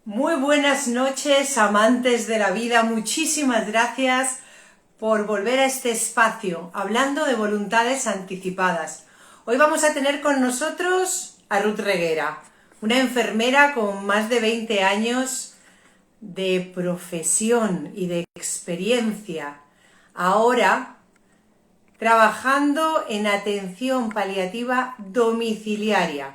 Muy buenas noches, amantes de la vida. Muchísimas gracias por volver a este espacio, hablando de voluntades anticipadas. Hoy vamos a tener con nosotros a Ruth Reguera, una enfermera con más de 20 años de profesión y de experiencia. Ahora trabajando en atención paliativa domiciliaria.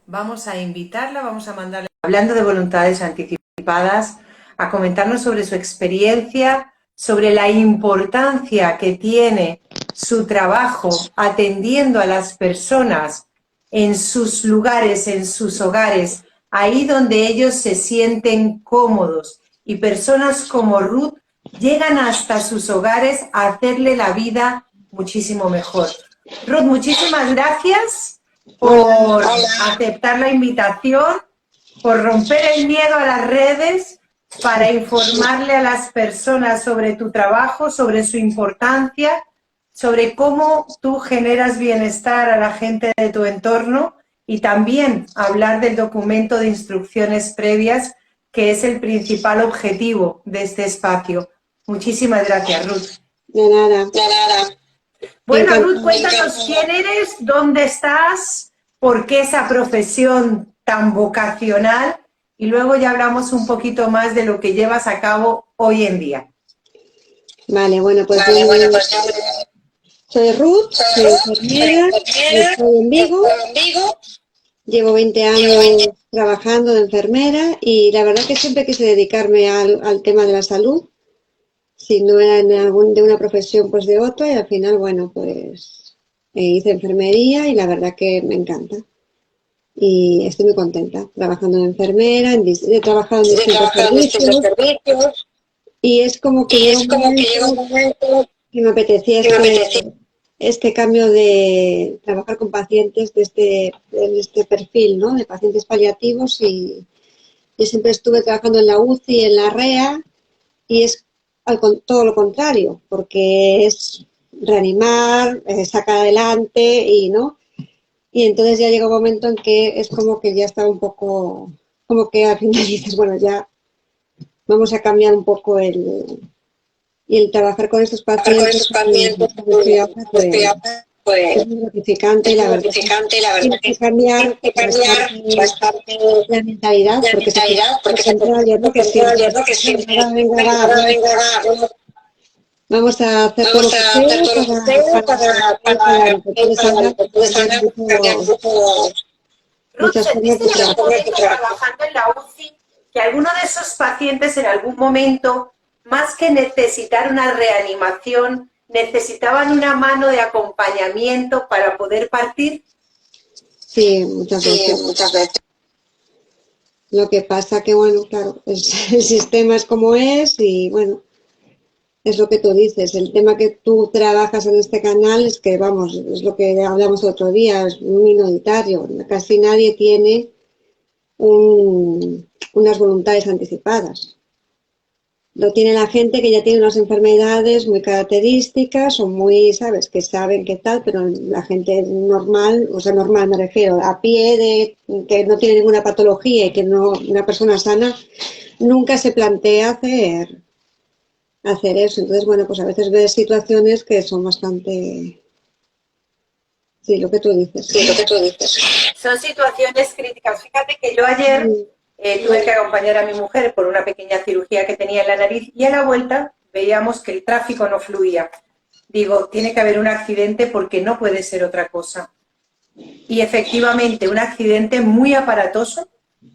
Vamos a invitarla, vamos a mandarle, hablando de voluntades anticipadas, a comentarnos sobre su experiencia, sobre la importancia que tiene su trabajo atendiendo a las personas en sus lugares, en sus hogares, ahí donde ellos se sienten cómodos. Y personas como Ruth llegan hasta sus hogares a hacerle la vida muchísimo mejor. Ruth, muchísimas gracias por aceptar la invitación, por romper el miedo a las redes, para informarle a las personas sobre tu trabajo, sobre su importancia, sobre cómo tú generas bienestar a la gente de tu entorno y también hablar del documento de instrucciones previas, que es el principal objetivo de este espacio. Muchísimas gracias, Ruth. De nada. Bueno, Ruth, cuéntanos quién eres, dónde estás, por qué esa profesión tan vocacional y luego ya hablamos un poquito más de lo que llevas a cabo hoy en día. Vale, bueno, pues soy Ruth, soy enfermera, estoy en Vigo, llevo 20 años trabajando de enfermera y la verdad que siempre quise dedicarme al tema de la salud. Si no era de una profesión, pues de otra, y al final, bueno, pues hice enfermería y la verdad que me encanta. Y estoy muy contenta trabajando de enfermera, he trabajado en distintos servicios y es como que llega un momento que me apetecía este cambio de trabajar con pacientes de este perfil, ¿no? De pacientes paliativos y yo siempre estuve trabajando en la UCI, en la REA y es todo lo contrario, porque es reanimar, sacar adelante y no. Y entonces ya llega un momento en que es como que ya está un poco, como que al final dices, bueno, ya vamos a cambiar un poco y el trabajar con estos pacientes, pues es muy gratificante y la verdad tienes que cambiar bastante la mentalidad, porque se entra abierto que siempre. Vamos a hacer todo lo que sea para que puedas cambiar muchas formas de trabajar. Trabajando en la UCI, que alguno de esos pacientes en algún momento, más que necesitar una reanimación, necesitaban una mano de acompañamiento para poder partir. Sí, muchas veces. Lo que pasa que, bueno, claro, el sistema es como es y, bueno, es lo que tú dices. El tema que tú trabajas en este canal es que, vamos, es lo que hablamos el otro día, es minoritario. Casi nadie tiene unas voluntades anticipadas. Lo tiene la gente que ya tiene unas enfermedades muy características o muy, ¿sabes? Que saben qué tal, pero la gente normal, o sea, normal me refiero, a pie, que no tiene ninguna patología y que no, una persona sana, nunca se plantea hacer eso. Entonces, bueno, pues a veces ves situaciones que son bastante... Sí, lo que tú dices. Son situaciones críticas. Fíjate que yo ayer tuve que acompañar a mi mujer por una pequeña cirugía que tenía en la nariz y a la vuelta veíamos que el tráfico no fluía. Digo, tiene que haber un accidente porque no puede ser otra cosa. Y efectivamente, un accidente muy aparatoso.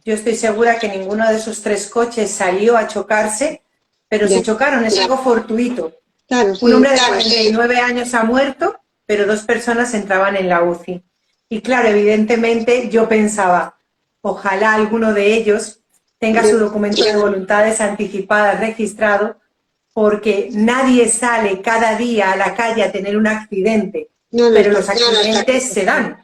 Yo estoy segura que ninguno de esos 3 coches salió a chocarse, pero se chocaron, es algo fortuito. Claro, sí. Un hombre de 49 años ha muerto, pero 2 personas entraban en la UCI. Y claro, evidentemente yo pensaba, ojalá alguno de ellos tenga su documento de voluntades anticipadas registrado, porque nadie sale cada día a la calle a tener un accidente, pero los accidentes se dan.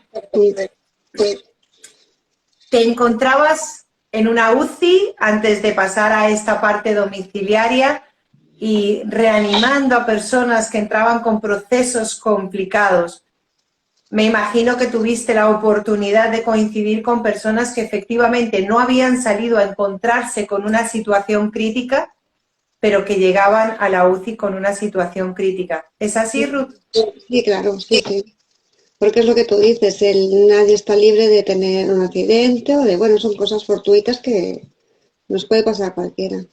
¿Te encontrabas en una UCI antes de pasar a esta parte domiciliaria y reanimando a personas que entraban con procesos complicados? me imagino que tuviste la oportunidad de coincidir con personas que efectivamente no habían salido a encontrarse con una situación crítica, pero que llegaban a la UCI con una situación crítica. ¿Es así, Ruth? Sí, claro, sí, sí. Porque es lo que tú dices, nadie está libre de tener un accidente o de, bueno, son cosas fortuitas que nos puede pasar a cualquiera.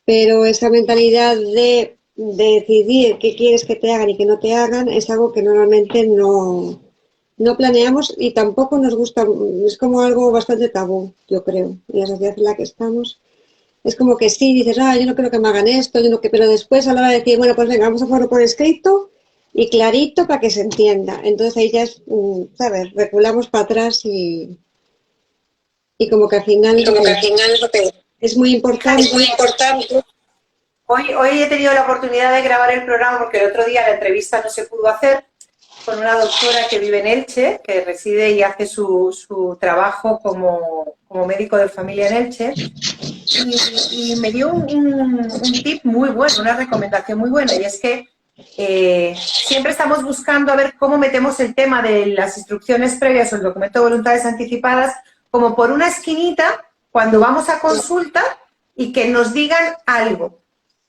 Pero esa mentalidad de decidir qué quieres que te hagan y qué no te hagan es algo que normalmente no planeamos y tampoco nos gusta, es como algo bastante tabú, yo creo, en la sociedad en la que estamos. Es como que sí, dices, yo no quiero que me hagan esto, yo no que, pero después a la hora de decir, bueno, pues venga, vamos a ponerlo por escrito y clarito para que se entienda. Entonces ahí ya es, ¿sabes? Reculamos para atrás y como que al final es muy importante. Es muy importante. Hoy he tenido la oportunidad de grabar el programa porque el otro día la entrevista no se pudo hacer con una doctora que vive en Elche, que reside y hace su trabajo como médico de familia en Elche, y me dio un tip muy bueno, una recomendación muy buena, y es que siempre estamos buscando a ver cómo metemos el tema de las instrucciones previas o el documento de voluntades anticipadas como por una esquinita cuando vamos a consulta y que nos digan algo.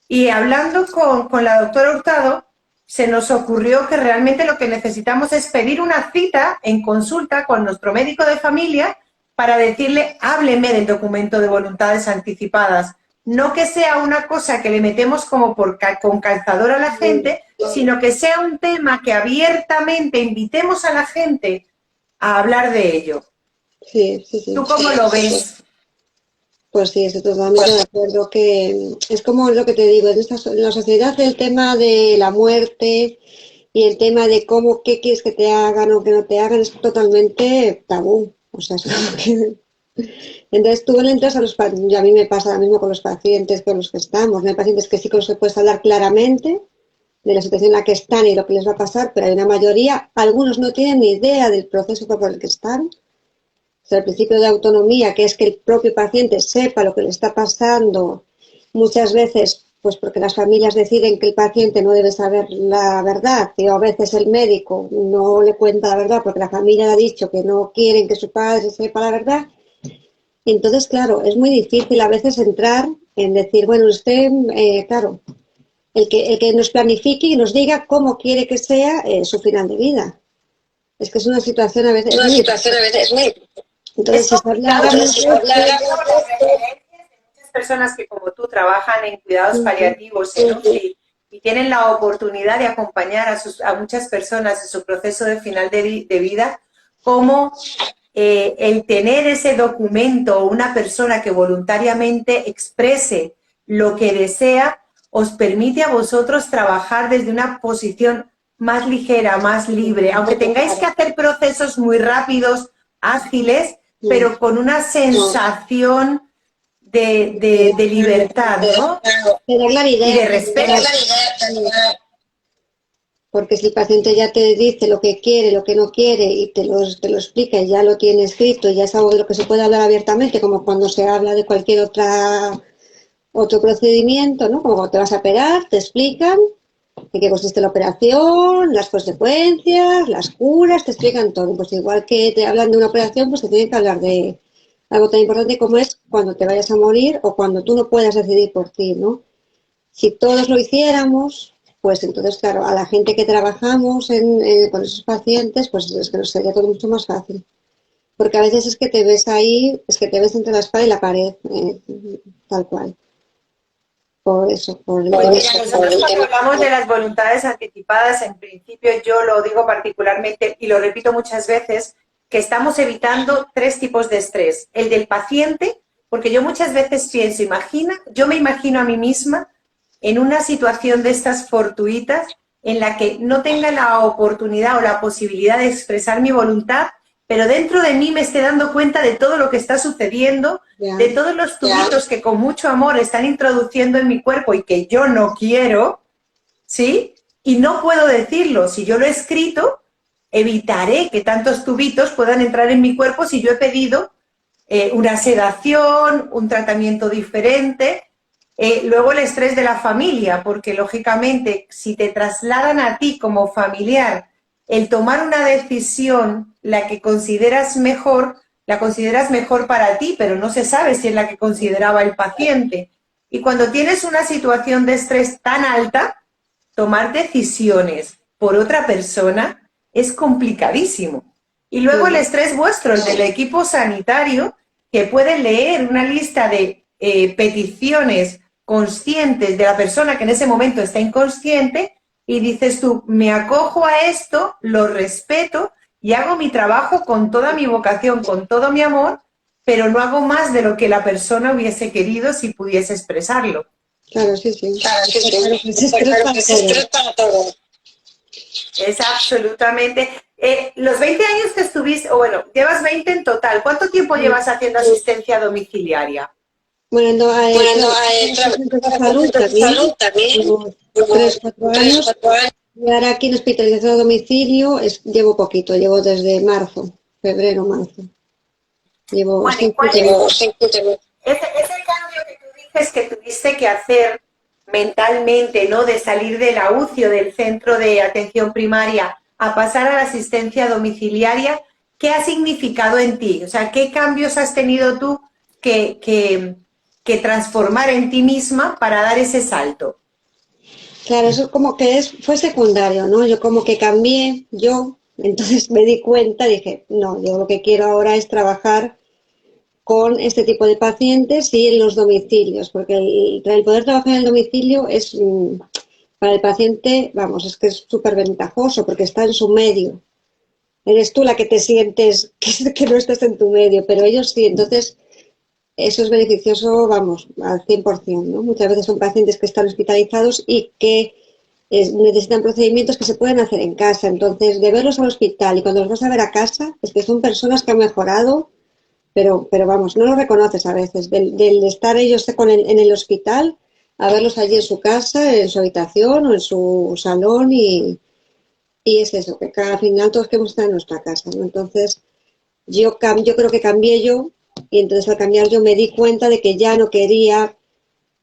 Y hablando con la doctora Hurtado, se nos ocurrió que realmente lo que necesitamos es pedir una cita en consulta con nuestro médico de familia para decirle, hábleme del documento de voluntades anticipadas. No que sea una cosa que le metemos como con calzador a la gente, sino que sea un tema que abiertamente invitemos a la gente a hablar de ello. Sí, sí, sí. ¿Tú cómo lo ves? Pues sí, estoy totalmente de acuerdo que es como lo que te digo, en la sociedad el tema de la muerte y el tema de qué quieres que te hagan o que no te hagan es totalmente tabú. O sea, es como que... Entonces tú le entras a los pacientes, y a mí me pasa lo mismo con los pacientes con los que estamos, ¿no? Hay pacientes que sí que se puedes hablar claramente de la situación en la que están y lo que les va a pasar, pero hay una mayoría, algunos no tienen ni idea del proceso por el que están. O sea, el principio de autonomía, que es que el propio paciente sepa lo que le está pasando, muchas veces, pues porque las familias deciden que el paciente no debe saber la verdad, y a veces el médico no le cuenta la verdad porque la familia le ha dicho que no quieren que su padre sepa la verdad. Entonces, claro, es muy difícil a veces entrar en decir, bueno, usted, claro, el que nos planifique y nos diga cómo quiere que sea su final de vida. Es que es una situación a veces muy... Entonces, si se hablara muchas personas que como tú trabajan en cuidados paliativos en UCI y tienen la oportunidad de acompañar a muchas personas en su proceso de final de vida, como el tener ese documento o una persona que voluntariamente exprese lo que desea, os permite a vosotros trabajar desde una posición más ligera, más libre, aunque tengáis que hacer procesos muy rápidos, ágiles, pero con una sensación de libertad, ¿no? de claridad, y de respeto. Porque si el paciente ya te dice lo que quiere, lo que no quiere y te lo explica y ya lo tiene escrito, ya es algo de lo que se puede hablar abiertamente, como cuando se habla de cualquier otro procedimiento, ¿no? Como cuando te vas a operar, te explican de qué consiste la operación, las consecuencias, las curas, te explican todo. Pues igual que te hablan de una operación, pues te tienen que hablar de algo tan importante como es cuando te vayas a morir o cuando tú no puedas decidir por ti, ¿no? Si todos lo hiciéramos, pues entonces, claro, a la gente que trabajamos con esos pacientes, pues es que nos sería todo mucho más fácil. Porque a veces es que te ves ahí, es que te ves entre la espada y la pared, tal cual. Por eso, nosotros cuando hablamos de las voluntades anticipadas, en principio yo lo digo particularmente y lo repito muchas veces, que estamos evitando 3 tipos de estrés. El del paciente, porque yo muchas veces pienso, yo me imagino a mí misma en una situación de estas fortuitas en la que no tenga la oportunidad o la posibilidad de expresar mi voluntad, pero dentro de mí me esté dando cuenta de todo lo que está sucediendo, de todos los tubitos que con mucho amor están introduciendo en mi cuerpo y que yo no quiero, ¿sí? Y no puedo decirlo. Si yo lo he escrito, evitaré que tantos tubitos puedan entrar en mi cuerpo si yo he pedido una sedación, un tratamiento diferente. Luego el estrés de la familia, porque lógicamente si te trasladan a ti como familiar el tomar una decisión, la que consideras mejor, la consideras mejor para ti, pero no se sabe si es la que consideraba el paciente. Y cuando tienes una situación de estrés tan alta, tomar decisiones por otra persona es complicadísimo. Y luego el estrés vuestro, el del equipo sanitario, que puede leer una lista de peticiones conscientes de la persona que en ese momento está inconsciente y dices tú, me acojo a esto, lo respeto y hago mi trabajo con toda mi vocación, con todo mi amor, pero no hago más de lo que la persona hubiese querido si pudiese expresarlo. Claro, sí, sí. Claro, sí, sí. Claro, pues es estrés para todo. Es absolutamente... los 20 años que estuviste, o bueno, llevas 20 en total, ¿cuánto tiempo llevas haciendo asistencia domiciliaria? Bueno, salud también, unos 3, 4 años. Y ahora aquí en hospitalización a domicilio llevo poquito, llevo desde marzo, febrero, marzo. Llevo Bueno, ese cambio que tú dices que tuviste que hacer mentalmente, ¿no? De salir de la UCI o del centro de atención primaria a pasar a la asistencia domiciliaria, ¿qué ha significado en ti? O sea, ¿qué cambios has tenido tú que transformar en ti misma para dar ese salto? Claro, eso como que fue secundario, ¿no? Yo como que cambié, entonces me di cuenta, dije, no, yo lo que quiero ahora es trabajar con este tipo de pacientes y en los domicilios, porque el poder trabajar en el domicilio es, para el paciente, vamos, es que es súper ventajoso porque está en su medio. Eres tú la que te sientes que no estás en tu medio, pero ellos sí, entonces eso es beneficioso, vamos, al 100%, ¿no? Muchas veces son pacientes que están hospitalizados y que necesitan procedimientos que se pueden hacer en casa, entonces de verlos al hospital y cuando los vas a ver a casa, es que son personas que han mejorado. Pero vamos, no lo reconoces a veces, del estar ellos en el hospital, a verlos allí en su casa, en su habitación o en su salón y es eso, que cada final todos queremos estar en nuestra casa, ¿no? Entonces, yo creo que cambié yo y entonces al cambiar yo me di cuenta de que ya no quería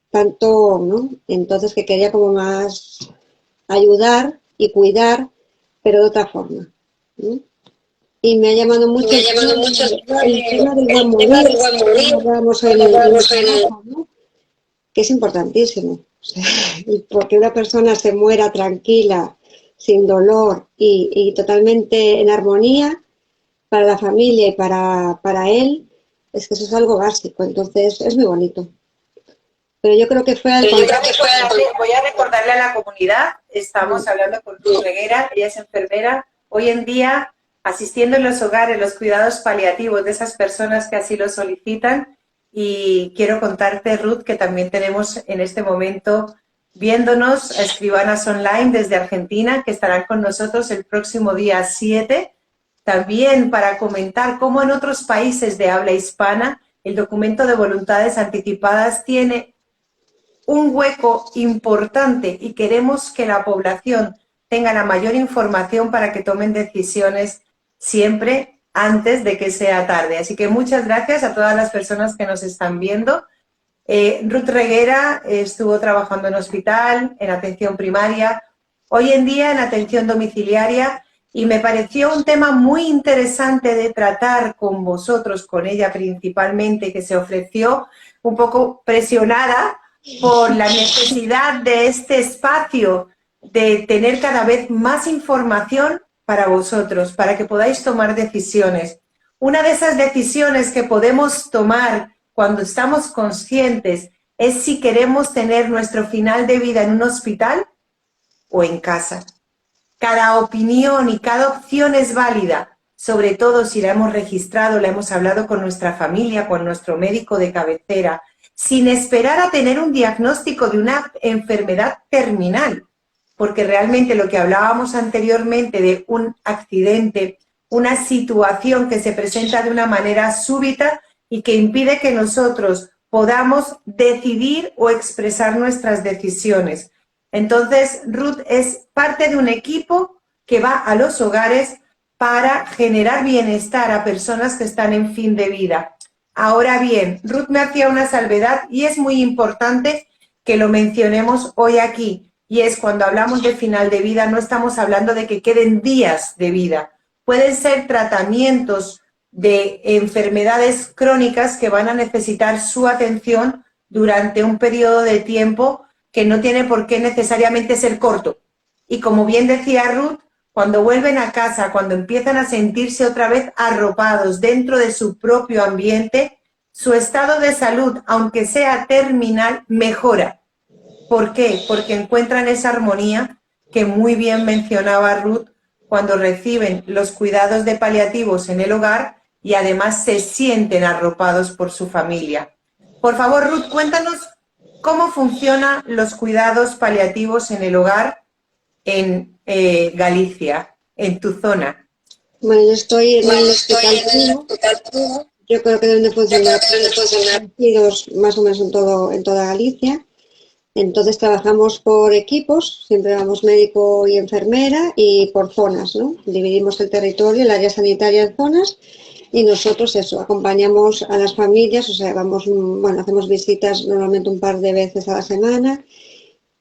tanto, ¿no? Entonces que quería como más ayudar y cuidar, pero de otra forma, ¿no? Y me ha llamado mucho el tema del buen morir, hablábamos en el trabajo, ¿no? Que es importantísimo. O sea, porque una persona se muera tranquila, sin dolor y totalmente en armonía para la familia y para él, es que eso es algo básico. Entonces, es muy bonito. Pero yo creo que fue al contrario. Voy a recordarle a la comunidad, estamos hablando con Ruth Reguera, ella es enfermera, hoy en día asistiendo en los hogares, los cuidados paliativos de esas personas que así lo solicitan. Y quiero contarte, Ruth, que también tenemos en este momento viéndonos a escribanas online desde Argentina, que estarán con nosotros el próximo día 7, también para comentar cómo en otros países de habla hispana el documento de voluntades anticipadas tiene un hueco importante y queremos que la población tenga la mayor información para que tomen decisiones siempre antes de que sea tarde. Así que muchas gracias a todas las personas que nos están viendo. Ruth Reguera estuvo trabajando en hospital, en atención primaria, hoy en día en atención domiciliaria, y me pareció un tema muy interesante de tratar con vosotros, con ella principalmente, que se ofreció un poco presionada por la necesidad de este espacio de tener cada vez más información para vosotros, para que podáis tomar decisiones. Una de esas decisiones que podemos tomar cuando estamos conscientes es si queremos tener nuestro final de vida en un hospital o en casa. Cada opinión y cada opción es válida, sobre todo si la hemos registrado, la hemos hablado con nuestra familia, con nuestro médico de cabecera, sin esperar a tener un diagnóstico de una enfermedad terminal, porque realmente lo que hablábamos anteriormente de un accidente, una situación que se presenta de una manera súbita y que impide que nosotros podamos decidir o expresar nuestras decisiones. Entonces, Ruth es parte de un equipo que va a los hogares para generar bienestar a personas que están en fin de vida. Ahora bien, Ruth me hacía una salvedad y es muy importante que lo mencionemos hoy aquí. y es cuando hablamos de final de vida, no estamos hablando de que queden días de vida. Pueden ser tratamientos de enfermedades crónicas que van a necesitar su atención durante un periodo de tiempo que no tiene por qué necesariamente ser corto. Y como bien decía Ruth, cuando vuelven a casa, cuando empiezan a sentirse otra vez arropados dentro de su propio ambiente, su estado de salud, aunque sea terminal, mejora. ¿Por qué? Porque encuentran esa armonía que muy bien mencionaba Ruth cuando reciben los cuidados de paliativos en el hogar y además se sienten arropados por su familia. Por favor, Ruth, cuéntanos cómo funcionan los cuidados paliativos en el hogar en Galicia, en tu zona. Bueno, yo estoy en el Hospital Truno. Yo creo que deben de funcionar parecidos más o menos en toda Galicia. Entonces trabajamos por equipos, siempre vamos médico y enfermera y por zonas, ¿no? Dividimos el territorio, el área sanitaria en zonas y nosotros eso, acompañamos a las familias, o sea, vamos, bueno, hacemos visitas normalmente un par de veces a la semana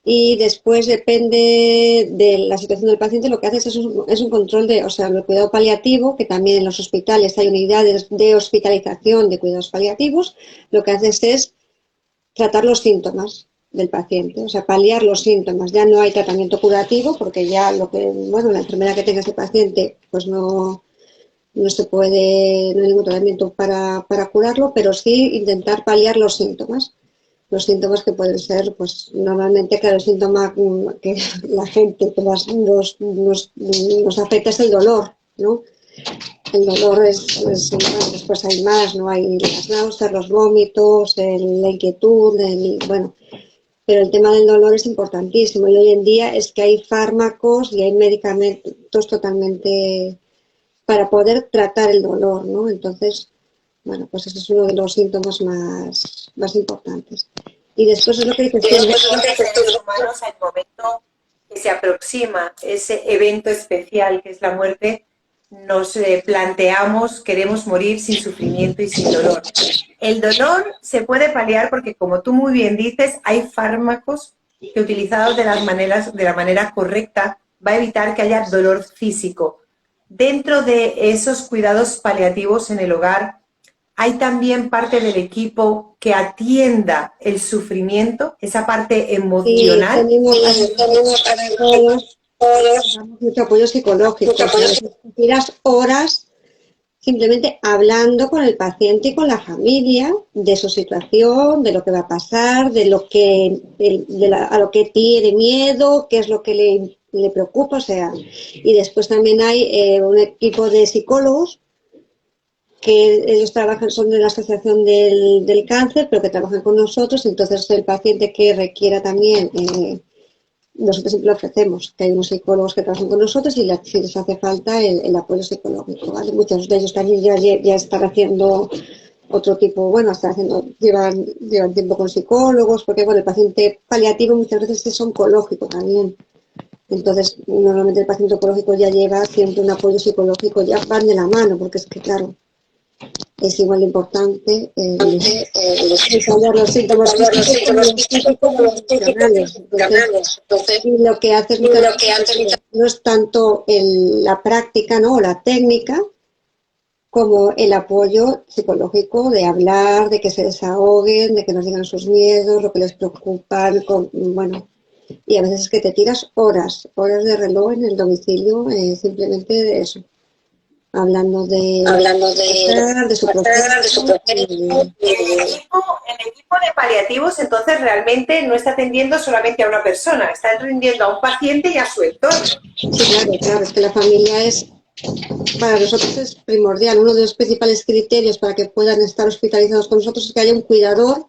y después depende de la situación del paciente, lo que haces es un control de, o sea, el cuidado paliativo, que también en los hospitales hay unidades de hospitalización de cuidados paliativos, lo que haces es tratar los síntomas del paciente, o sea, paliar los síntomas. Ya no hay tratamiento curativo porque ya bueno, la enfermedad que tenga ese paciente, pues no se puede, no hay ningún tratamiento para curarlo, pero sí intentar paliar los síntomas. Los síntomas que pueden ser, pues normalmente, claro, el síntoma que la gente que más nos afecta es el dolor, ¿no? El dolor después hay más, ¿no? Hay las náuseas, los vómitos, la inquietud, bueno, pero el tema del dolor es importantísimo y hoy en día es que hay fármacos y hay medicamentos totalmente para poder tratar el dolor, ¿no? Entonces, bueno, pues ese es uno de los síntomas más importantes. Y después es lo que dices tú. Seres humanos, al momento que se aproxima ese evento especial que es la muerte, nos planteamos, queremos morir sin sufrimiento y sin dolor. El dolor se puede paliar porque, como tú muy bien dices, hay fármacos que utilizados de la manera correcta va a evitar que haya dolor físico. Dentro de esos cuidados paliativos en el hogar, hay también parte del equipo que atienda el sufrimiento, esa parte emocional. Sí, todos mucho apoyo psicológico. Tiras horas simplemente hablando con el paciente y con la familia de su situación, de lo que va a pasar, de lo que a lo que tiene miedo, qué es lo que le preocupa, o sea, y después también hay un equipo de psicólogos que ellos trabajan, son de la Asociación del Cáncer, pero que trabajan con nosotros, entonces el paciente que requiera también, nosotros siempre lo ofrecemos, que hay unos psicólogos que trabajan con nosotros y si les hace falta el apoyo psicológico, ¿vale? Muchos de ellos también ya están haciendo otro tipo, bueno, llevan tiempo con psicólogos, porque bueno, el paciente paliativo muchas veces es oncológico también. Entonces, normalmente el paciente oncológico ya lleva siempre un apoyo psicológico, ya van de la mano, porque es que, claro, es igual de importante cambiar los síntomas físicos como los emocionales. Entonces, y lo que haces no es tanto la práctica, ¿no? O la técnica, como el apoyo psicológico de hablar, de que se desahoguen, de que nos digan sus miedos, lo que les preocupa, bueno, y a veces es que te tiras horas de reloj en el domicilio, simplemente de eso. Hablando de su proceso. El equipo de paliativos entonces realmente no está atendiendo solamente a una persona, está atendiendo a un paciente y a su entorno. Sí, claro, es que la familia para nosotros es primordial. Uno de los principales criterios para que puedan estar hospitalizados con nosotros es que haya un cuidador.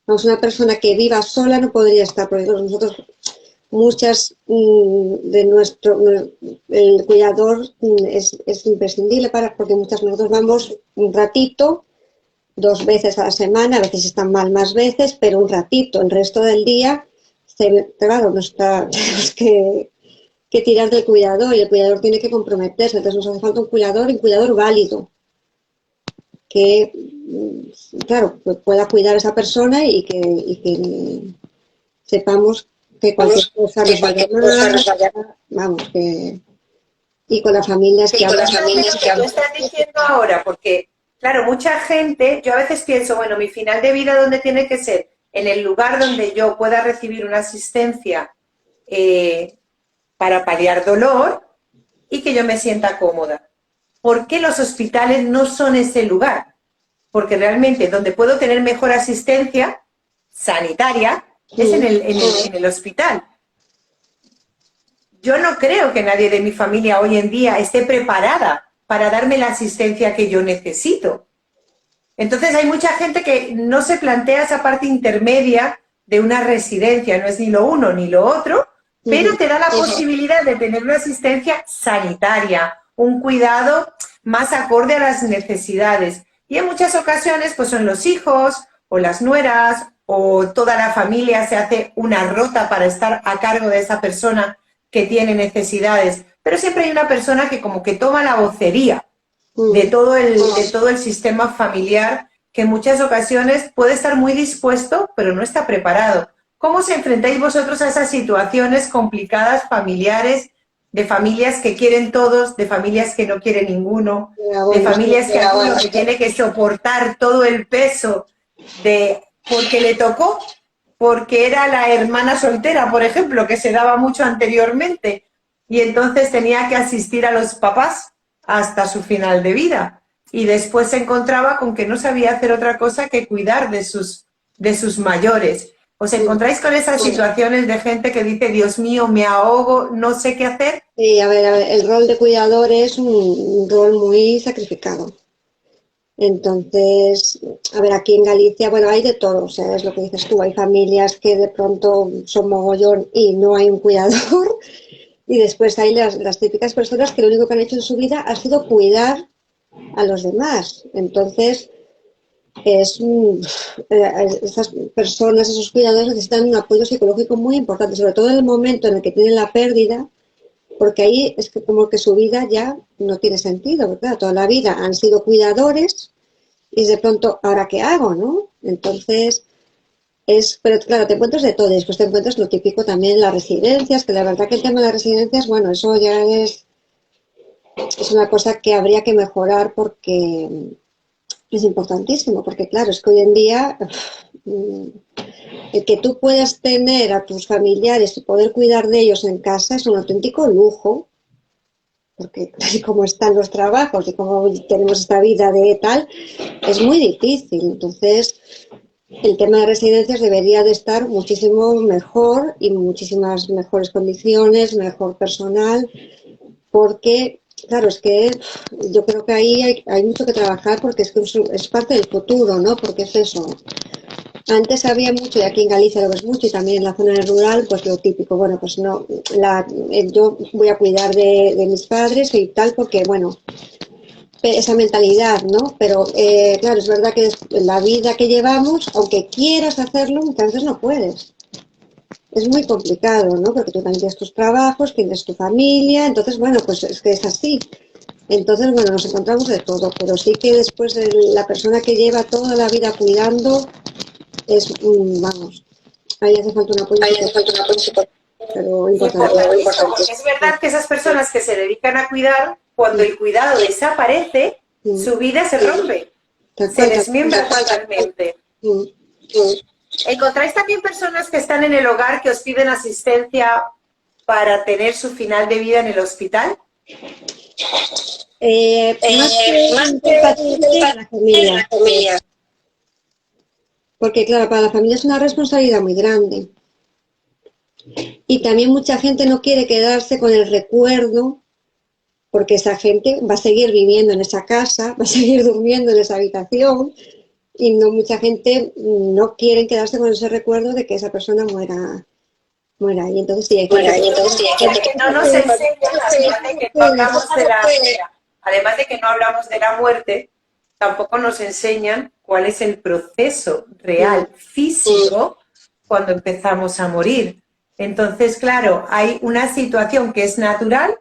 Vamos, una persona que viva sola no podría estar, porque nosotros muchas el cuidador es imprescindible porque nosotros vamos un ratito, 2 veces a la semana, a veces están mal más veces, pero un ratito, el resto del día, claro, tenemos que tirar del cuidador y el cuidador tiene que comprometerse, entonces nos hace falta un cuidador válido, que, claro, pueda cuidar a esa persona y que sepamos que cualquier cosa nos vaya mal, vamos, que... Y con las familias que hablan. Lo que tú estás diciendo ahora, porque, claro, mucha gente, yo a veces pienso, bueno, mi final de vida, ¿dónde tiene que ser? En el lugar donde yo pueda recibir una asistencia para paliar dolor y que yo me sienta cómoda. ¿Por qué los hospitales no son ese lugar? Porque realmente donde puedo tener mejor asistencia sanitaria es en el hospital. Yo no creo que nadie de mi familia hoy en día esté preparada para darme la asistencia que yo necesito. Entonces hay mucha gente que no se plantea esa parte intermedia de una residencia, no es ni lo uno ni lo otro, pero te da la posibilidad de tener una asistencia sanitaria, un cuidado más acorde a las necesidades. Y en muchas ocasiones pues son los hijos o las nueras o toda la familia se hace una rota para estar a cargo de esa persona que tiene necesidades, pero siempre hay una persona que como que toma la vocería de todo el sistema familiar, que en muchas ocasiones puede estar muy dispuesto, pero no está preparado. ¿Cómo os enfrentáis vosotros a esas situaciones complicadas familiares, de familias que quieren todos, de familias que no quieren ninguno, de familias que alguno que tiene que soportar todo el peso de porque le tocó, porque era la hermana soltera, por ejemplo, que se daba mucho anteriormente, y entonces tenía que asistir a los papás hasta su final de vida. Y después se encontraba con que no sabía hacer otra cosa que cuidar de sus mayores. ¿Os encontráis con esas situaciones de gente que dice, Dios mío, me ahogo, no sé qué hacer? Sí, a ver, el rol de cuidador es un rol muy sacrificado. Entonces, a ver, aquí en Galicia, bueno, hay de todo, o sea, es lo que dices tú, hay familias que de pronto son mogollón y no hay un cuidador, y después hay las típicas personas que lo único que han hecho en su vida ha sido cuidar a los demás. Entonces, esas personas, esos cuidadores necesitan un apoyo psicológico muy importante, sobre todo en el momento en el que tienen la pérdida, porque ahí es que como que su vida ya no tiene sentido, ¿verdad? Toda la vida han sido cuidadores y de pronto, ¿ahora qué hago, no? Entonces, pero claro, te encuentras de todo, y después te encuentras lo típico también en las residencias, que la verdad que el tema de las residencias, bueno, eso ya es una cosa que habría que mejorar porque es importantísimo, porque claro, es que hoy en día el que tú puedas tener a tus familiares y poder cuidar de ellos en casa es un auténtico lujo, porque tal y como están los trabajos y como tenemos esta vida de tal, es muy difícil. Entonces, el tema de residencias debería de estar muchísimo mejor y muchísimas mejores condiciones, mejor personal, porque, claro, es que yo creo que ahí hay mucho que trabajar porque es que es parte del futuro, ¿no? Porque es eso. Antes había mucho, y aquí en Galicia lo ves mucho, y también en la zona rural, pues lo típico, bueno, pues no, yo voy a cuidar de mis padres y tal, porque, bueno, esa mentalidad, ¿no? Pero, claro, es verdad que la vida que llevamos, aunque quieras hacerlo, muchas veces no puedes. Es muy complicado, ¿no? Porque tú también tienes tus trabajos, tienes tu familia, entonces, bueno, pues es que es así. Entonces, bueno, nos encontramos de todo, pero sí que después la persona que lleva toda la vida cuidando es, vamos, ahí hace falta un apoyo, pero importante. Es verdad que esas personas que se dedican a cuidar, cuando el cuidado desaparece, su vida se rompe, se desmiembra totalmente. ¿Encontráis también personas que están en el hogar que os piden asistencia para tener su final de vida en el hospital? Más que la familia. Porque, claro, para la familia es una responsabilidad muy grande. Y también mucha gente no quiere quedarse con el recuerdo, porque esa gente va a seguir viviendo en esa casa, va a seguir durmiendo en esa habitación, y no mucha gente no quiere quedarse con ese recuerdo de que esa persona muera ahí. Entonces sí, hay que no nos enseñan, además de que no hablamos de la muerte, tampoco nos enseñan cuál es el proceso real, físico, cuando empezamos a morir. Entonces, claro, hay una situación que es natural,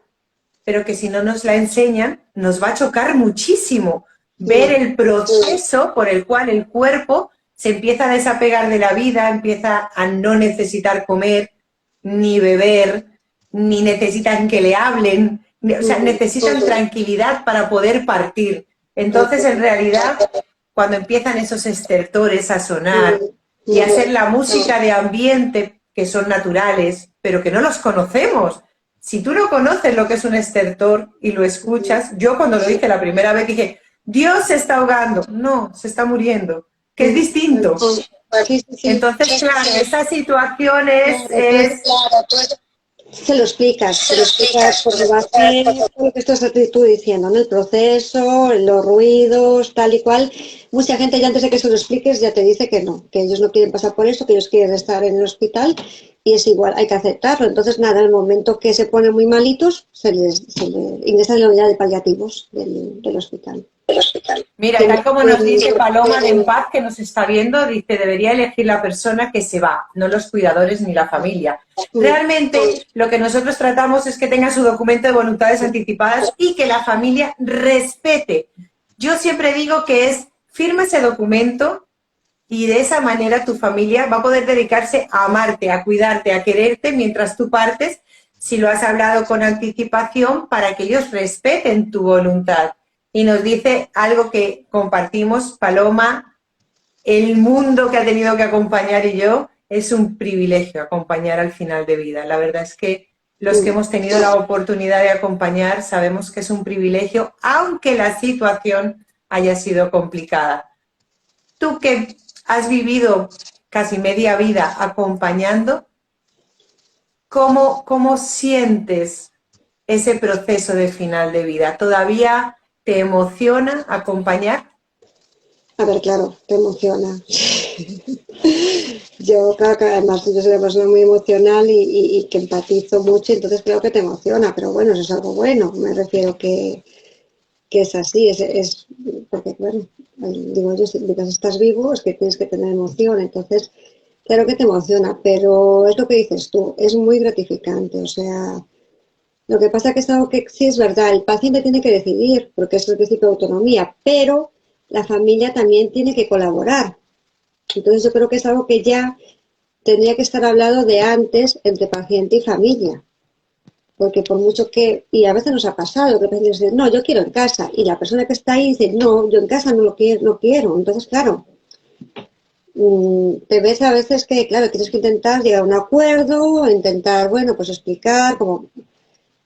pero que si no nos la enseñan, nos va a chocar muchísimo ver el proceso por el cual el cuerpo se empieza a desapegar de la vida, empieza a no necesitar comer, ni beber, ni necesitan que le hablen, o sea, necesitan tranquilidad para poder partir. Entonces, en realidad, cuando empiezan esos estertores a sonar y a hacer la música de ambiente, que son naturales, pero que no los conocemos. Si tú no conoces lo que es un estertor y lo escuchas, yo cuando lo dije la primera vez dije, Dios se está ahogando. No, se está muriendo, que es distinto. Entonces, claro, esa situación es se lo explicas cómo va a ser, todo lo que estás tú diciendo, ¿no? El proceso, los ruidos, tal y cual. Mucha gente ya antes de que se lo expliques ya te dice que no, que ellos no quieren pasar por eso, que ellos quieren estar en el hospital y es igual, hay que aceptarlo. Entonces, nada, en el momento que se ponen muy malitos, se les ingresan en la unidad de paliativos del hospital. Mira, tal como nos dice Paloma de En Paz, que nos está viendo, dice, debería elegir la persona que se va, no los cuidadores ni la familia. Realmente lo que nosotros tratamos es que tenga su documento de voluntades anticipadas y que la familia respete. Yo siempre digo que es, firma ese documento y de esa manera tu familia va a poder dedicarse a amarte, a cuidarte, a quererte mientras tú partes, si lo has hablado con anticipación, para que ellos respeten tu voluntad. Y nos dice algo que compartimos, Paloma, el mundo que ha tenido que acompañar y yo, es un privilegio acompañar al final de vida. La verdad es que los que hemos tenido la oportunidad de acompañar sabemos que es un privilegio, aunque la situación haya sido complicada. Tú que has vivido casi media vida acompañando, ¿cómo sientes ese proceso de final de vida? ¿Todavía te emociona acompañar? A ver, claro, te emociona. Yo, claro, que además yo soy una persona muy emocional y que empatizo mucho, entonces creo que te emociona, pero bueno, eso es algo bueno, me refiero que es así, es porque, bueno, digo yo, si mientras estás vivo es que tienes que tener emoción, entonces, claro que te emociona, pero es lo que dices tú, es muy gratificante, o sea, lo que pasa que es algo que sí es verdad, el paciente tiene que decidir, porque es el principio de autonomía, pero la familia también tiene que colaborar. Entonces yo creo que es algo que ya tendría que estar hablado de antes entre paciente y familia. Porque por mucho que, y a veces nos ha pasado, que el paciente dice, no, yo quiero en casa, y la persona que está ahí dice, no, yo en casa no lo quiero, no quiero. Entonces, claro, te ves a veces que, claro, tienes que intentar llegar a un acuerdo, intentar, bueno, pues explicar, como...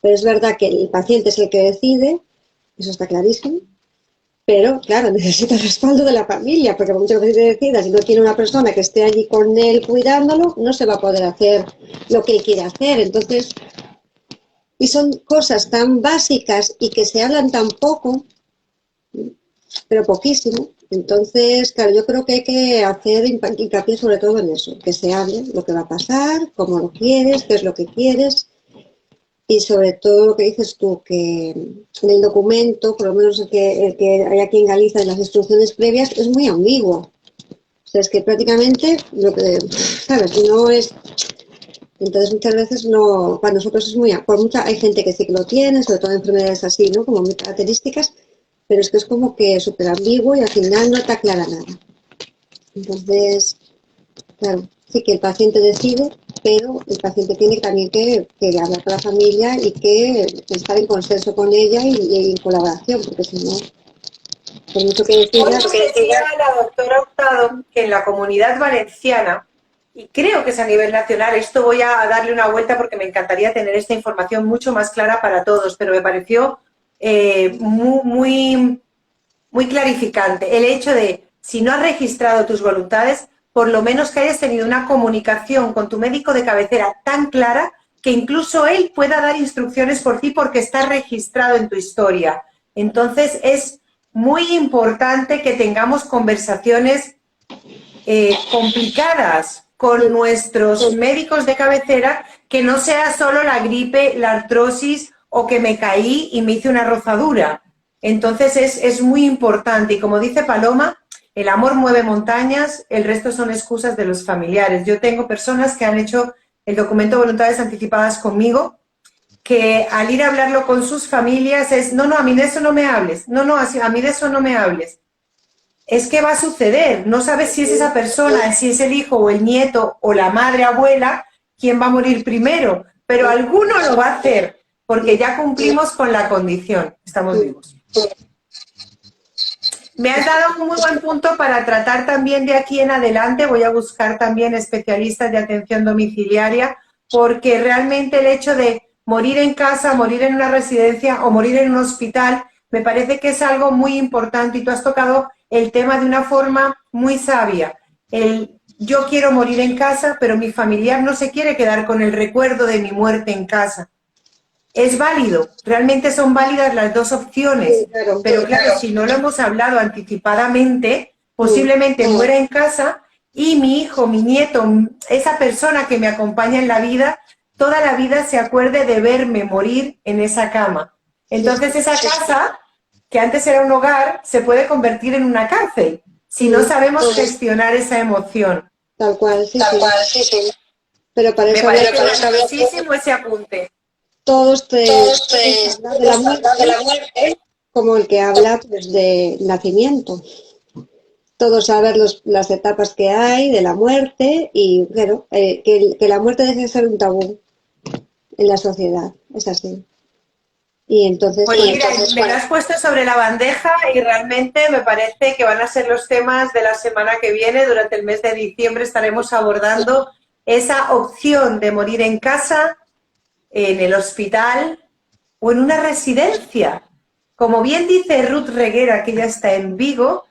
Pero es verdad que el paciente es el que decide, eso está clarísimo, pero claro, necesita el respaldo de la familia, porque por mucho que se decida, si no tiene una persona que esté allí con él cuidándolo, no se va a poder hacer lo que él quiere hacer. Entonces, y son cosas tan básicas y que se hablan tan poco, pero poquísimo. Entonces, claro, yo creo que hay que hacer hincapié sobre todo en eso, que se hable lo que va a pasar, cómo lo quieres, qué es lo que quieres. Y sobre todo lo que dices tú, que en el documento, por lo menos el que hay aquí en Galicia, en las instrucciones previas, es muy ambiguo. O sea, es que prácticamente lo que, ¿sabes? No es... Entonces muchas veces no, para nosotros es muy... Por mucha, hay gente que sí que lo tiene, sobre todo enfermedades así, ¿no? Como muy características, pero es que es como que súper ambiguo y al final no te aclara nada. Entonces, claro, sí que el paciente decide, pero el paciente tiene también que hablar con la familia y que estar en consenso con ella y en colaboración, porque si no, por mucho que decida... Hoy nos decía la doctora Hurtado que en la Comunidad Valenciana, y creo que es a nivel nacional, esto voy a darle una vuelta porque me encantaría tener esta información mucho más clara para todos, pero me pareció muy clarificante el hecho de, si no has registrado tus voluntades, por lo menos que hayas tenido una comunicación con tu médico de cabecera tan clara que incluso él pueda dar instrucciones por ti porque está registrado en tu historia. Entonces es muy importante que tengamos conversaciones complicadas con nuestros médicos de cabecera, que no sea solo la gripe, la artrosis o que me caí y me hice una rozadura. Entonces es muy importante y como dice Paloma, el amor mueve montañas, el resto son excusas de los familiares. Yo tengo personas que han hecho el documento de voluntades anticipadas conmigo, que al ir a hablarlo con sus familias es, no, a mí de eso no me hables, no, a mí de eso no me hables. Es que va a suceder, no sabes si es esa persona, si es el hijo o el nieto o la madre, abuela, quién va a morir primero, pero alguno lo va a hacer, porque ya cumplimos con la condición, estamos vivos. Me has dado un muy buen punto para tratar también de aquí en adelante. Voy a buscar también especialistas de atención domiciliaria, porque realmente el hecho de morir en casa, morir en una residencia o morir en un hospital, me parece que es algo muy importante y tú has tocado el tema de una forma muy sabia. Yo quiero morir en casa, pero mi familiar no se quiere quedar con el recuerdo de mi muerte en casa. Es válido, realmente son válidas las dos opciones, Sí, claro, pero claro, si no lo hemos hablado anticipadamente, posiblemente muera en casa y mi hijo, mi nieto, esa persona que me acompaña en la vida, toda la vida se acuerde de verme morir en esa cama. Entonces esa casa, que antes era un hogar, se puede convertir en una cárcel si no sabemos gestionar esa emoción. tal cual, sí, sí. Pero para Me eso parece valiosísimo ese apunte. todos hablan de la muerte como el que habla pues, de nacimiento. Todos saber las etapas que hay de la muerte y claro, que la muerte deje de ser un tabú en la sociedad, es así. Y entonces, Pues mira, me lo has puesto sobre la bandeja y realmente me parece que van a ser los temas de la semana que viene. Durante el mes de diciembre estaremos abordando esa opción de morir en casa, en el hospital o en una residencia. Como bien dice Ruth Reguera, que ya está en Vigo,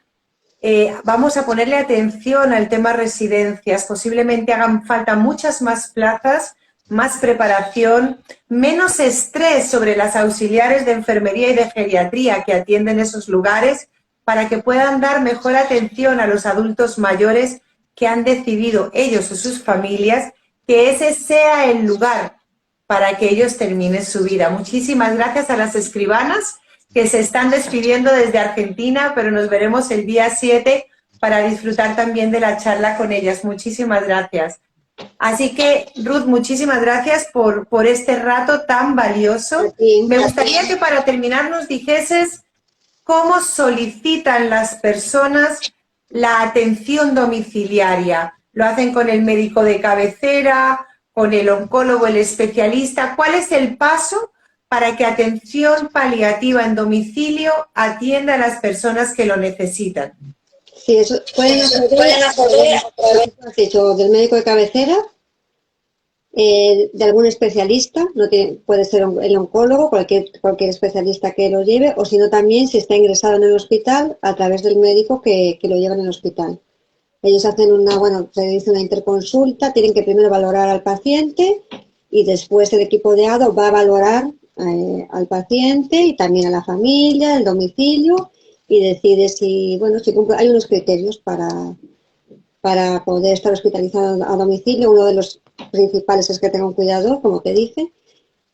vamos a ponerle atención al tema residencias. Posiblemente hagan falta muchas más plazas, más preparación, menos estrés sobre las auxiliares de enfermería y de geriatría que atienden esos lugares para que puedan dar mejor atención a los adultos mayores que han decidido ellos o sus familias que ese sea el lugar para que ellos terminen su vida. Muchísimas gracias a las escribanas que se están despidiendo desde Argentina, pero nos veremos el día 7 para disfrutar también de la charla con ellas. Muchísimas gracias. Así que, Ruth, muchísimas gracias por este rato tan valioso. Me gustaría que para terminar nos dijeses cómo solicitan las personas la atención domiciliaria. ¿Lo hacen con el médico de cabecera, con el oncólogo, el especialista? ¿Cuál es el paso para que atención paliativa en domicilio atienda a las personas que lo necesitan? Sí, eso pueden acceder del médico de cabecera, de algún especialista, no puede ser el oncólogo, cualquier especialista que lo lleve, o si no también si está ingresado en el hospital a través del médico que lo lleva en el hospital. Ellos hacen se dice una interconsulta, tienen que primero valorar al paciente y después el equipo de ADO va a valorar al paciente y también a la familia, el domicilio y decide si cumple. Hay unos criterios para poder estar hospitalizado a domicilio. Uno de los principales es que tenga un cuidador, como te dije,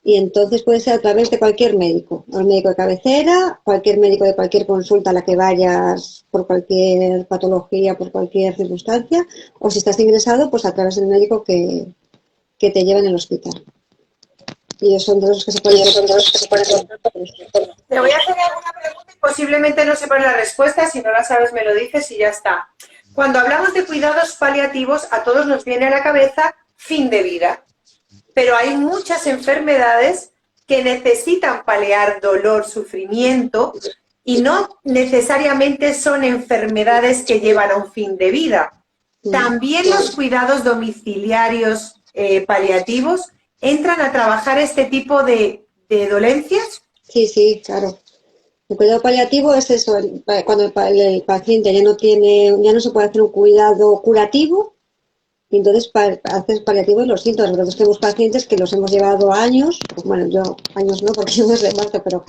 y entonces puede ser a través de cualquier médico, el médico de cabecera, cualquier médico de cualquier consulta a la que vayas por cualquier patología, por cualquier circunstancia, o si estás ingresado, pues a través del médico que te lleva en el hospital. Y ellos son de los que se ponen. Te voy a hacer alguna pregunta y posiblemente no sepas la respuesta. Si no la sabes, me lo dices y ya está. Cuando hablamos de cuidados paliativos, a todos nos viene a la cabeza fin de vida. Pero hay muchas enfermedades que necesitan paliar dolor, sufrimiento y no necesariamente son enfermedades que llevan a un fin de vida. También los cuidados domiciliarios paliativos entran a trabajar este tipo de dolencias. Sí, claro. El cuidado paliativo es eso, cuando el paciente ya no se puede hacer un cuidado curativo. Y entonces haces paliativos los síntomas. Nosotros tenemos pacientes que los hemos llevado años, pues yo años no, porque yo no sé más, pero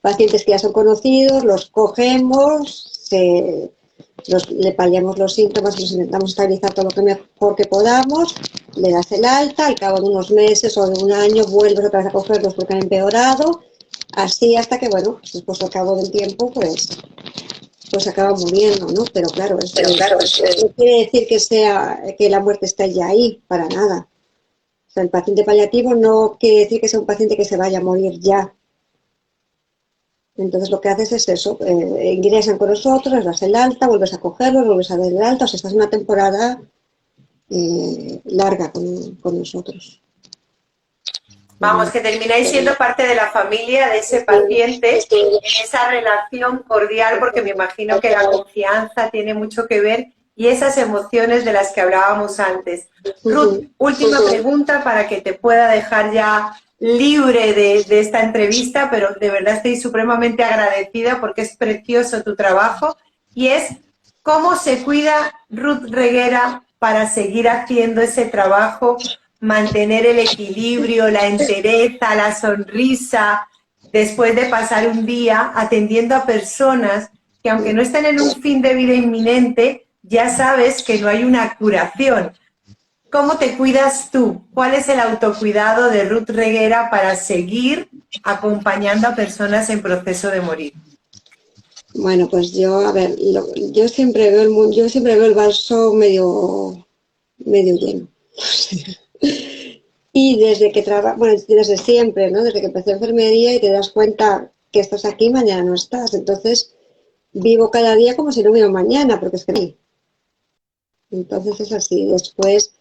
pacientes que ya son conocidos, los cogemos, le paliamos los síntomas, los intentamos estabilizar todo lo que mejor que podamos, le das el alta, al cabo de unos meses o de un año vuelves otra vez a cogerlos porque han empeorado, así hasta que, después al cabo del tiempo, pues acaba muriendo, ¿no? Pero claro, no quiere decir que la muerte esté ya ahí, para nada. O sea, el paciente paliativo no quiere decir que sea un paciente que se vaya a morir ya. Entonces lo que haces es eso, ingresan con nosotros, les das el alta, vuelves a cogerlos, vuelves a dar el alta, o sea, estás una temporada larga con nosotros. Vamos, que termináis siendo parte de la familia de ese paciente, en esa relación cordial, porque me imagino que la confianza tiene mucho que ver y esas emociones de las que hablábamos antes. Ruth, última pregunta para que te pueda dejar ya libre de esta entrevista, pero de verdad estoy supremamente agradecida porque es precioso tu trabajo, y es ¿cómo se cuida Ruth Reguera para seguir haciendo ese trabajo, mantener el equilibrio, la entereza, la sonrisa, después de pasar un día atendiendo a personas que, aunque no estén en un fin de vida inminente, ya sabes que no hay una curación? ¿Cómo te cuidas tú? ¿Cuál es el autocuidado de Ruth Reguera para seguir acompañando a personas en proceso de morir? Bueno, pues yo, a ver, yo siempre veo el vaso medio lleno. Y desde que bueno, desde siempre, ¿no? Desde que empecé enfermería y te das cuenta que estás aquí, mañana no estás. Entonces, vivo cada día como si no hubiera un mañana, porque es que no. Entonces es así. Después,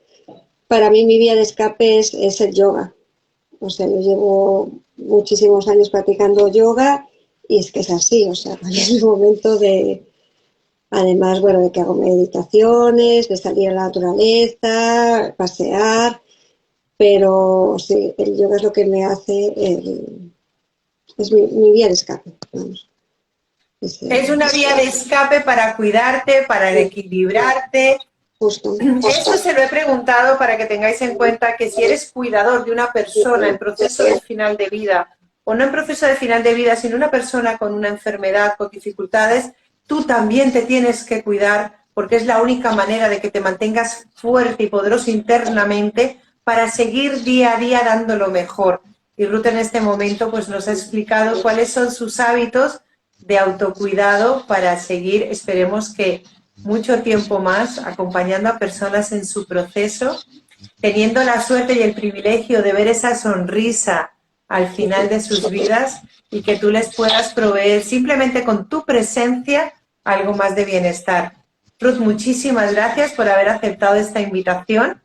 para mí mi vía de escape es el yoga. O sea, yo llevo muchísimos años practicando yoga y es que es así. O sea, para mí es el momento de, además, bueno, de que hago meditaciones, de salir a la naturaleza, pasear, pero sí, el yoga es lo que me hace, es mi vía de escape, vamos. Es una vía de escape para cuidarte, para equilibrarte. Justo. Esto se lo he preguntado para que tengáis en cuenta que si eres cuidador de una persona en proceso de final de vida, o no en proceso de final de vida, sino una persona con una enfermedad, con dificultades, tú también te tienes que cuidar, porque es la única manera de que te mantengas fuerte y poderoso internamente para seguir día a día dando lo mejor. Y Ruth en este momento pues nos ha explicado cuáles son sus hábitos de autocuidado para seguir, esperemos que mucho tiempo más, acompañando a personas en su proceso, teniendo la suerte y el privilegio de ver esa sonrisa al final de sus vidas y que tú les puedas proveer simplemente con tu presencia algo más de bienestar. Ruth, muchísimas gracias por haber aceptado esta invitación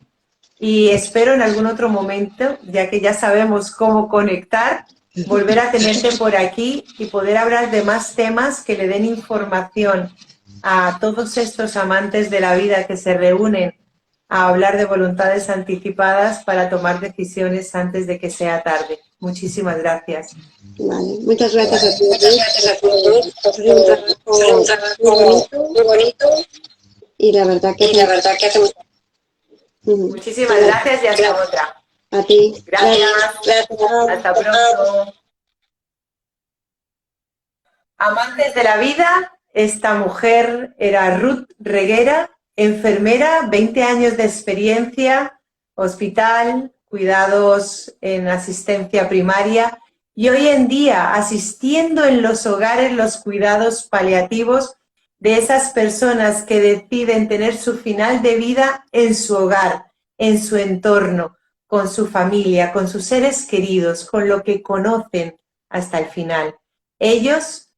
y espero en algún otro momento, ya que ya sabemos cómo conectar, volver a tenerte por aquí y poder hablar de más temas que le den información a todos estos amantes de la vida que se reúnen a hablar de voluntades anticipadas para tomar decisiones antes de que sea tarde. Muchísimas gracias. Vale, muchas gracias a ti. Un trabajo muy bonito y la verdad que hacemos. Muchísimas gracias y hasta otra. A ti. Gracias. Hasta pronto. Amantes de la vida, esta mujer era Ruth Reguera, enfermera, 20 años de experiencia, hospital, cuidados en asistencia primaria y hoy en día asistiendo en los hogares los cuidados paliativos de esas personas que deciden tener su final de vida en su hogar, en su entorno, con su familia, con sus seres queridos, con lo que conocen hasta el final. Ellos,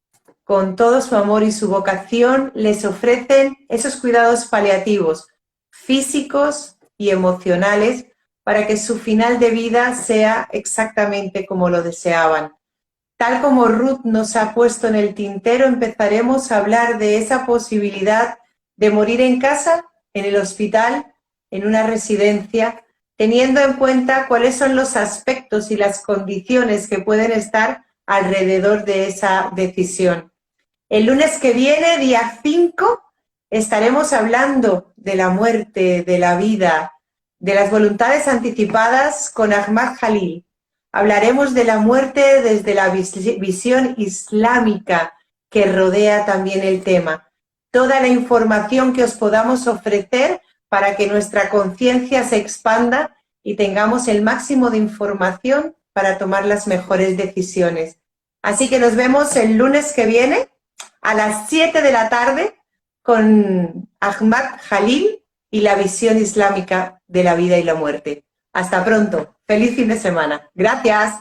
con todo su amor y su vocación, les ofrecen esos cuidados paliativos físicos y emocionales para que su final de vida sea exactamente como lo deseaban. Tal como Ruth nos ha puesto en el tintero, empezaremos a hablar de esa posibilidad de morir en casa, en el hospital, en una residencia, teniendo en cuenta cuáles son los aspectos y las condiciones que pueden estar alrededor de esa decisión. El lunes que viene, día 5, estaremos hablando de la muerte, de la vida, de las voluntades anticipadas con Ahmad Jalil. Hablaremos de la muerte desde la visión islámica que rodea también el tema. Toda la información que os podamos ofrecer para que nuestra conciencia se expanda y tengamos el máximo de información para tomar las mejores decisiones. Así que nos vemos el lunes que viene a las 7 de la tarde con Ahmad Jalil y la visión islámica de la vida y la muerte. Hasta pronto. Feliz fin de semana. Gracias.